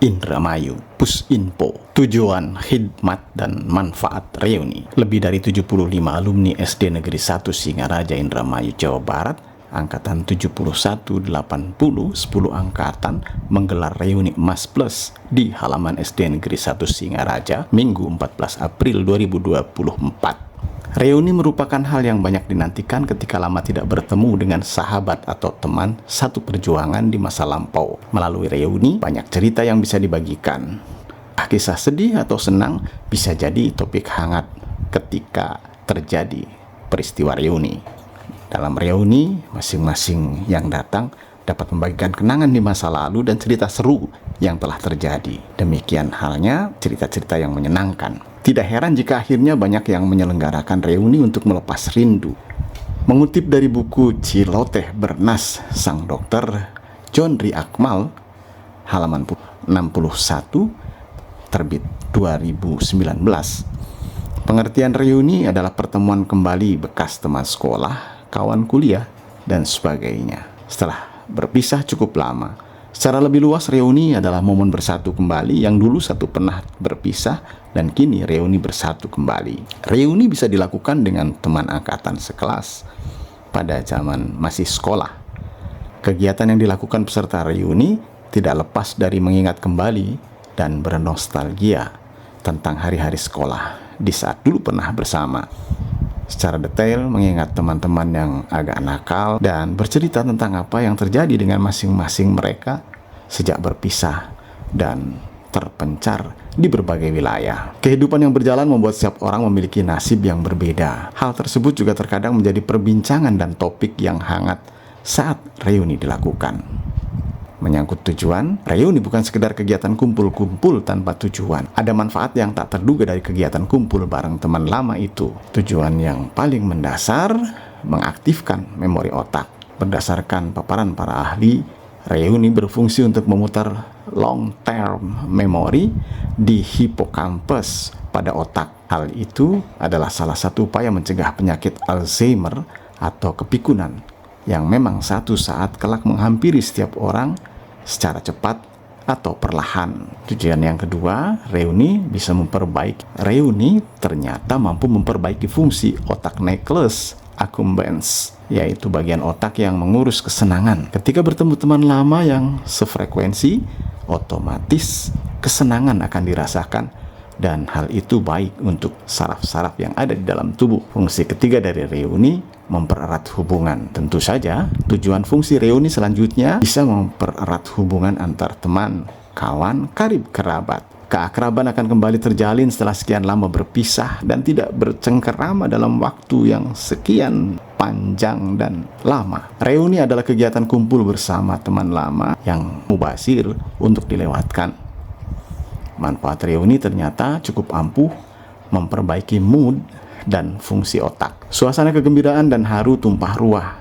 Indramayu. Pusinfo, tujuan, khidmat, dan manfaat reuni. Lebih dari 75 alumni SD Negeri 1 Singaraja Indramayu, Jawa Barat, angkatan 71, 80, 10 angkatan menggelar reuni Emas Plus di halaman SD Negeri 1 Singaraja Minggu 14 April 2024. Reuni merupakan hal yang banyak dinantikan ketika lama tidak bertemu dengan sahabat atau teman satu perjuangan di masa lampau. Melalui reuni, banyak cerita yang bisa dibagikan. Kisah sedih atau senang bisa jadi topik hangat ketika terjadi peristiwa reuni. Dalam reuni, masing-masing yang datang dapat membagikan kenangan di masa lalu dan cerita seru yang telah terjadi. Demikian halnya cerita-cerita yang menyenangkan. Tidak heran jika akhirnya banyak yang menyelenggarakan reuni untuk melepas rindu. Mengutip dari buku Ciloteh Bernas Sang Dokter John Ri Akmal, halaman 61, terbit 2019. Pengertian reuni adalah pertemuan kembali bekas teman sekolah, kawan kuliah, dan sebagainya setelah berpisah cukup lama. Secara lebih luas, reuni adalah momen bersatu kembali yang dulu satu pernah berpisah dan kini reuni bersatu kembali. Reuni bisa dilakukan dengan teman angkatan sekelas pada zaman masih sekolah. Kegiatan yang dilakukan peserta reuni tidak lepas dari mengingat kembali dan bernostalgia tentang hari-hari sekolah di saat dulu pernah bersama. Secara detail mengingat teman-teman yang agak nakal dan bercerita tentang apa yang terjadi dengan masing-masing mereka sejak berpisah dan terpencar di berbagai wilayah. Kehidupan yang berjalan membuat setiap orang memiliki nasib yang berbeda. Hal tersebut juga terkadang menjadi perbincangan dan topik yang hangat saat reuni dilakukan. Menyangkut tujuan, reuni bukan sekedar kegiatan kumpul-kumpul tanpa tujuan. Ada manfaat yang tak terduga dari kegiatan kumpul bareng teman lama itu. Tujuan yang paling mendasar, mengaktifkan memori otak. Berdasarkan paparan para ahli, reuni berfungsi untuk memutar long-term memory di hipokampus pada otak. Hal itu adalah salah satu upaya mencegah penyakit Alzheimer atau kepikunan yang memang satu saat kelak menghampiri setiap orang secara cepat atau perlahan. Tujuan yang kedua, reuni bisa Reuni ternyata mampu memperbaiki fungsi otak nucleus accumbens, yaitu bagian otak yang mengurus kesenangan. Ketika bertemu teman lama yang sefrekuensi, otomatis kesenangan akan dirasakan dan hal itu baik untuk saraf-saraf yang ada di dalam tubuh. Fungsi ketiga dari reuni, mempererat hubungan. Tentu saja, tujuan fungsi reuni selanjutnya bisa mempererat hubungan antar teman, kawan, karib kerabat. Keakraban akan kembali terjalin setelah sekian lama berpisah dan tidak bercengkerama dalam waktu yang sekian panjang dan lama. Reuni adalah kegiatan kumpul bersama teman lama yang mubazir untuk dilewatkan. Manfaat reuni ternyata cukup ampuh memperbaiki mood dan fungsi otak. Suasana kegembiraan dan haru tumpah ruah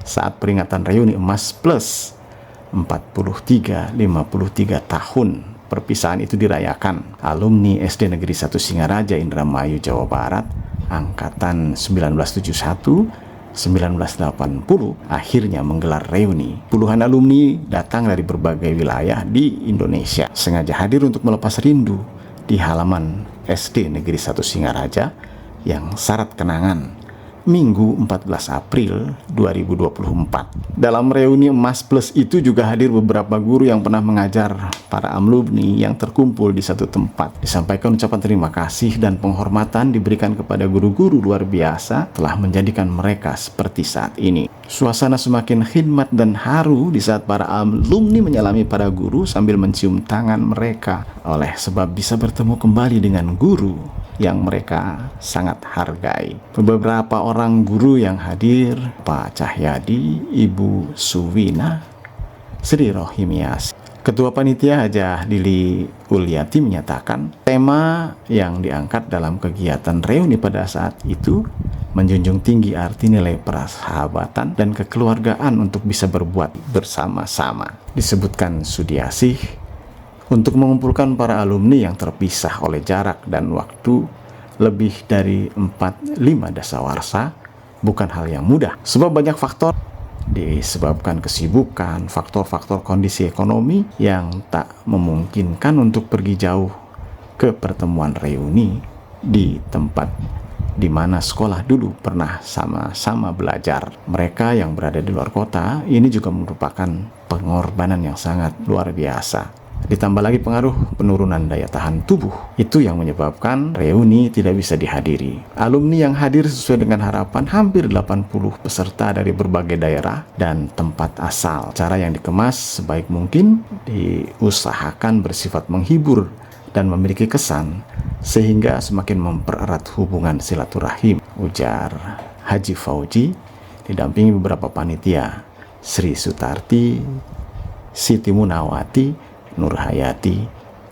saat peringatan reuni Emas Plus 53 tahun perpisahan itu dirayakan. Alumni SD Negeri 1 Singaraja Indramayu, Jawa Barat, angkatan 1971 1980 akhirnya menggelar reuni. Puluhan alumni datang dari berbagai wilayah di Indonesia sengaja hadir untuk melepas rindu di halaman SD Negeri 1 Singaraja yang syarat kenangan. Minggu 14 April 2024. Dalam reuni Emas Plus itu juga hadir beberapa guru yang pernah mengajar para alumni yang terkumpul di satu tempat. Disampaikan ucapan terima kasih dan penghormatan diberikan kepada guru-guru luar biasa telah menjadikan mereka seperti saat ini. Suasana semakin khidmat dan haru di saat para alumni menyalami para guru sambil mencium tangan mereka, oleh sebab bisa bertemu kembali dengan guru yang mereka sangat hargai. Beberapa orang guru yang hadir, Pak Cahyadi, Ibu Suwina, Sri Rohimias. Ketua Panitia Hajah Lili Uliati menyatakan tema yang diangkat dalam kegiatan reuni pada saat itu menjunjung tinggi arti nilai persahabatan dan kekeluargaan untuk bisa berbuat bersama-sama. Disebutkan Sudiasih, untuk mengumpulkan para alumni yang terpisah oleh jarak dan waktu lebih dari 4-5 dasawarsa bukan hal yang mudah. Sebab banyak faktor disebabkan kesibukan, faktor-faktor kondisi ekonomi yang tak memungkinkan untuk pergi jauh ke pertemuan reuni di tempat di mana sekolah dulu pernah sama-sama belajar. Mereka yang berada di luar kota ini juga merupakan pengorbanan yang sangat luar biasa. Ditambah lagi pengaruh penurunan daya tahan tubuh. Itu yang menyebabkan reuni tidak bisa dihadiri. Alumni yang hadir sesuai dengan harapan hampir 80 peserta dari berbagai daerah dan tempat asal. Cara yang dikemas sebaik mungkin diusahakan bersifat menghibur dan memiliki kesan sehingga semakin mempererat hubungan silaturahim, ujar Haji Fauji didampingi beberapa panitia, Sri Sutarti, Siti Munawati, Nur Hayati,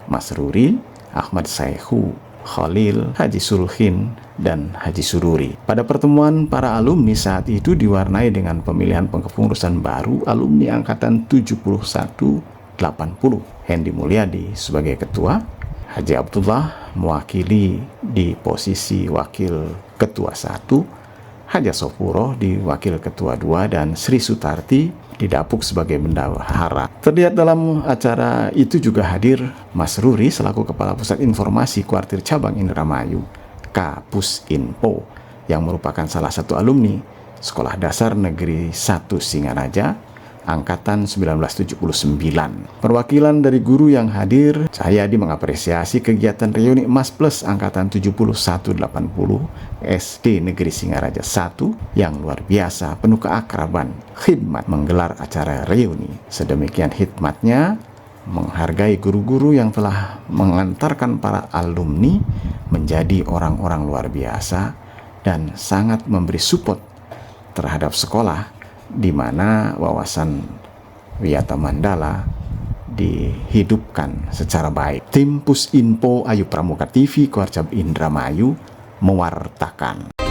Mas Ruri, Ahmad Saihu, Khalil, Haji Sulhin, dan Haji Sururi. Pada pertemuan para alumni saat itu diwarnai dengan pemilihan pengkepengurusan baru alumni angkatan 71-80. Hendi Mulyadi sebagai ketua, Haji Abdullah mewakili di posisi wakil ketua 1, Haji Sopuro di wakil ketua 2, dan Sri Sutarti didapuk sebagai bendahara. Terlihat dalam acara itu juga hadir Mas Ruri selaku Kepala Pusat Informasi Kuartir Cabang Indramayu, Kapusinpo, yang merupakan salah satu alumni Sekolah Dasar Negeri 1 Singaraja angkatan 1979. Perwakilan dari guru yang hadir, Cahyadi mengapresiasi kegiatan reuni Emas Plus angkatan 71-80 SD Negeri Singaraja 1 yang luar biasa, penuh keakraban, khidmat menggelar acara reuni. Sedemikian hikmatnya menghargai guru-guru yang telah mengantarkan para alumni menjadi orang-orang luar biasa dan sangat memberi support terhadap sekolah di mana wawasan Wiyata Mandala dihidupkan secara baik. Tim Pusinpo Ayu Pramuka TV Kuarcap Indramayu mewartakan.